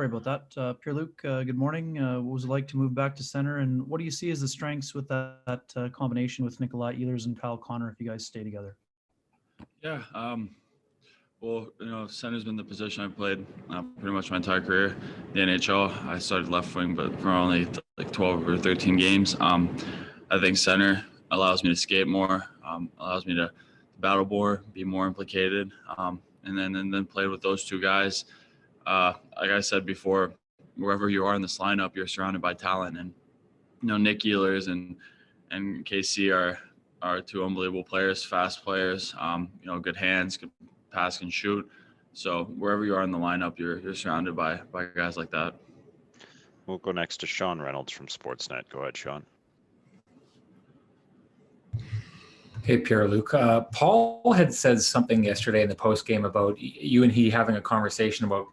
Sorry about that. Pierre-Luc, good morning. What was it like to move back to center, and what do you see as the strengths with that combination with Nikolai Ehlers and Kyle Connor if you guys stay together? Yeah. Well, center's been the position I've played pretty much my entire career. The NHL, I started left wing, but for only like 12 or 13 games. I think center allows me to skate more, allows me to battle more, be more implicated, and then play with those two guys. Like I said before, wherever you are in this lineup, you're surrounded by talent, and Nick Ehlers and KC are two unbelievable players, fast players. Good hands, good pass and shoot. So wherever you are in the lineup, you're surrounded by guys like that. We'll go next to Sean Reynolds from Sportsnet. Go ahead, Sean. Hey, Pierre-Luc. Paul had said something yesterday in the post game about you and he having a conversation about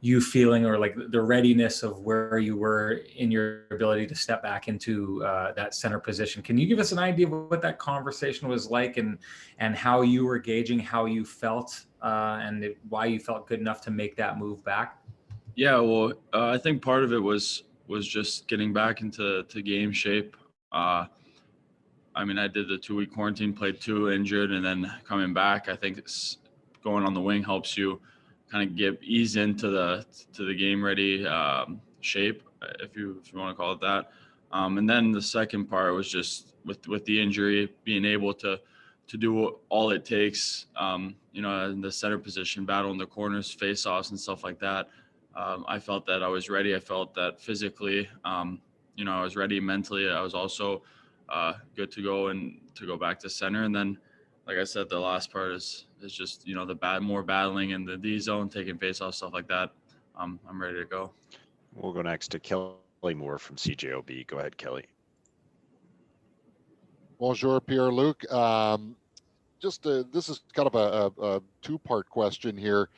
you feeling or like the readiness of where you were in your ability to step back into that center position. Can you give us an idea of what that conversation was like and how you were gauging how you felt and why you felt good enough to make that move back? Yeah, well, I think part of it was just getting back into game shape. I did the 2-week quarantine, played 2 injured, and then coming back. I think going on the wing helps you kind of get ease into the game ready shape, if you want to call it that. And then the second part was just with the injury, being able to do all it takes, in the center position, battle in the corners, face-offs and stuff like that. I felt that I was ready. I felt that physically, I was ready mentally. I was also good to go back to center. And then, like I said, the last part is just, the more battling in the D zone, taking face-off, stuff like that. I'm ready to go. We'll go next to Kelly Moore from CJOB. Go ahead, Kelly. Bonjour, Pierre-Luc. This is kind of a two-part question here.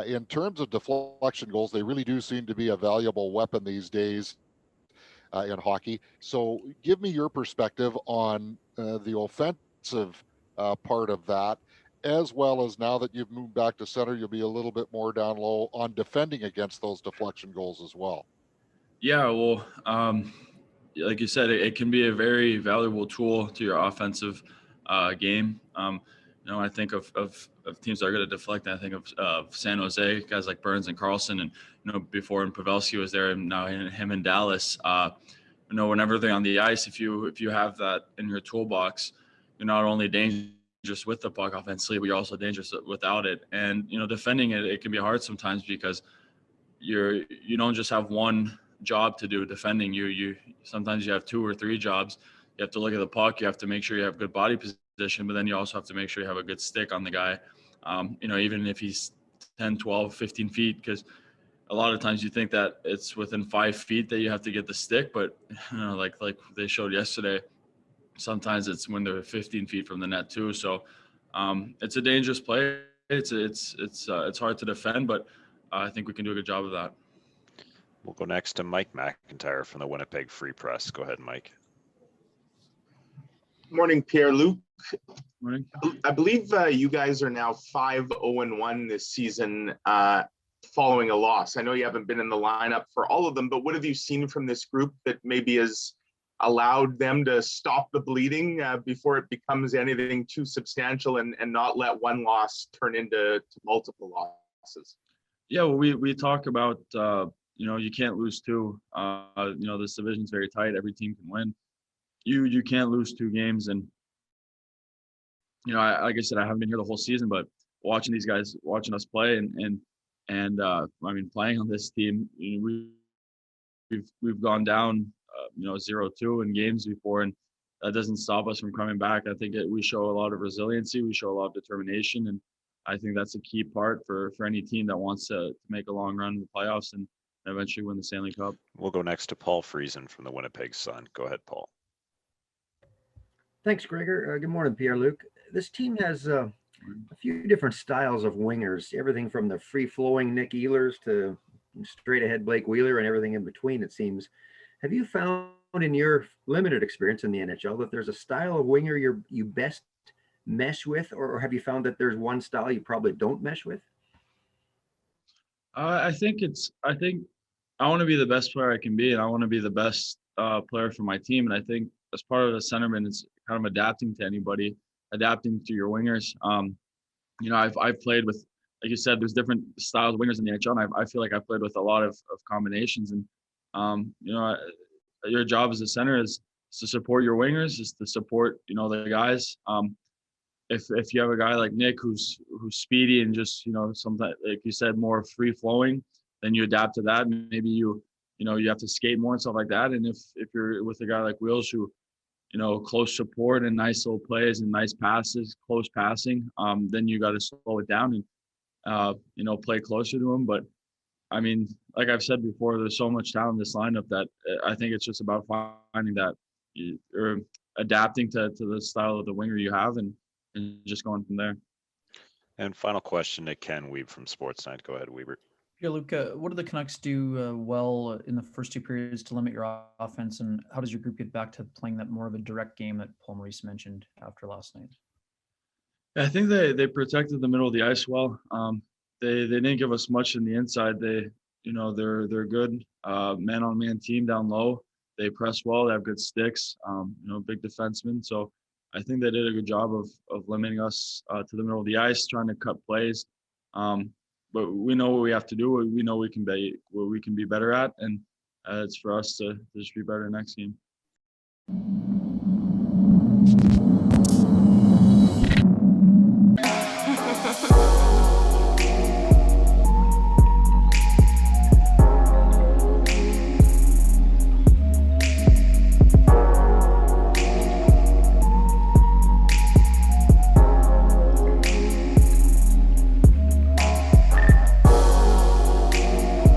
In terms of deflection goals, they really do seem to be a valuable weapon these days in hockey. So give me your perspective on the offensive part of that, as well as now that you've moved back to center, you'll be a little bit more down low on defending against those deflection goals as well. Yeah, well, like you said, it can be a very valuable tool to your offensive game. I think of teams that are going to deflect. I think of San Jose, guys like Burns and Carlson, and before when Pavelski was there, and now him in Dallas. Whenever they're on the ice, if you have that in your toolbox, you're not only dangerous with the puck offensively, but you're also dangerous without it. And defending it can be hard sometimes because you don't just have one job to do defending. You sometimes you have 2 or 3 jobs. You have to look at the puck. You have to make sure you have good body position, but then you also have to make sure you have a good stick on the guy. Even if he's 10, 12, 15 feet, because a lot of times you think that it's within 5 feet that you have to get the stick, but like they showed yesterday, sometimes it's when they're 15 feet from the net too. So it's a dangerous play. It's hard to defend, but I think we can do a good job of that. We'll go next to Mike McIntyre from the Winnipeg Free Press. Go ahead, Mike. Morning, Pierre-Luc. Morning. I believe you guys are now 5-0-1 this season following a loss. I know you haven't been in the lineup for all of them, but what have you seen from this group that maybe has allowed them to stop the bleeding before it becomes anything too substantial and not let one loss turn into multiple losses? Yeah, well, we talk about, you can't lose 2. This division's very tight. Every team can win. You can't lose 2 games. And, like I said, I haven't been here the whole season, but watching these guys, watching us play and playing on this team, we've gone down, 0-2 in games before, and that doesn't stop us from coming back. I think we show a lot of resiliency. We show a lot of determination. And I think that's a key part for any team that wants to make a long run in the playoffs and eventually win the Stanley Cup. We'll go next to Paul Friesen from the Winnipeg Sun. Go ahead, Paul. Thanks, Gregor. Good morning, Pierre-Luc. This team has a few different styles of wingers, everything from the free-flowing Nick Ehlers to straight-ahead Blake Wheeler and everything in between, it seems. Have you found in your limited experience in the NHL that there's a style of winger you best mesh with, or have you found that there's one style you probably don't mesh with? I think I want to be the best player I can be, and I want to be the best player for my team. And I think as part of the centerman, it's kind of adapting to anybody, adapting to your wingers. I've played with, like you said, there's different styles of wingers in the NHL, and I feel like I've played with a lot of combinations. And your job as a center is to support your wingers, is to support the guys. If you have a guy like Nick who's speedy and just sometimes, like you said, more free flowing, then you adapt to that. Maybe you have to skate more and stuff like that. And if you're with a guy like Wheels who close support and nice little plays and nice passes, close passing, then you got to slow it down and play closer to him. But I mean, like I've said before, there's so much talent in this lineup that I think it's just about finding that or adapting to the style of the winger you have and just going from there. And final question to Ken Weeb from Sportsnet. Go ahead, Weber. Pierre-Luc, what do the Canucks do well in the first two periods to limit your offense, and how does your group get back to playing that more of a direct game that Paul Maurice mentioned after last night? I think they protected the middle of the ice well. They didn't give us much in the inside. They're good man-on-man team down low. They press well. They have good sticks. Big defensemen. So I think they did a good job of limiting us to the middle of the ice, trying to cut plays. But we know what we have to do. We know what we can be better at, and it's for us to just be better next game.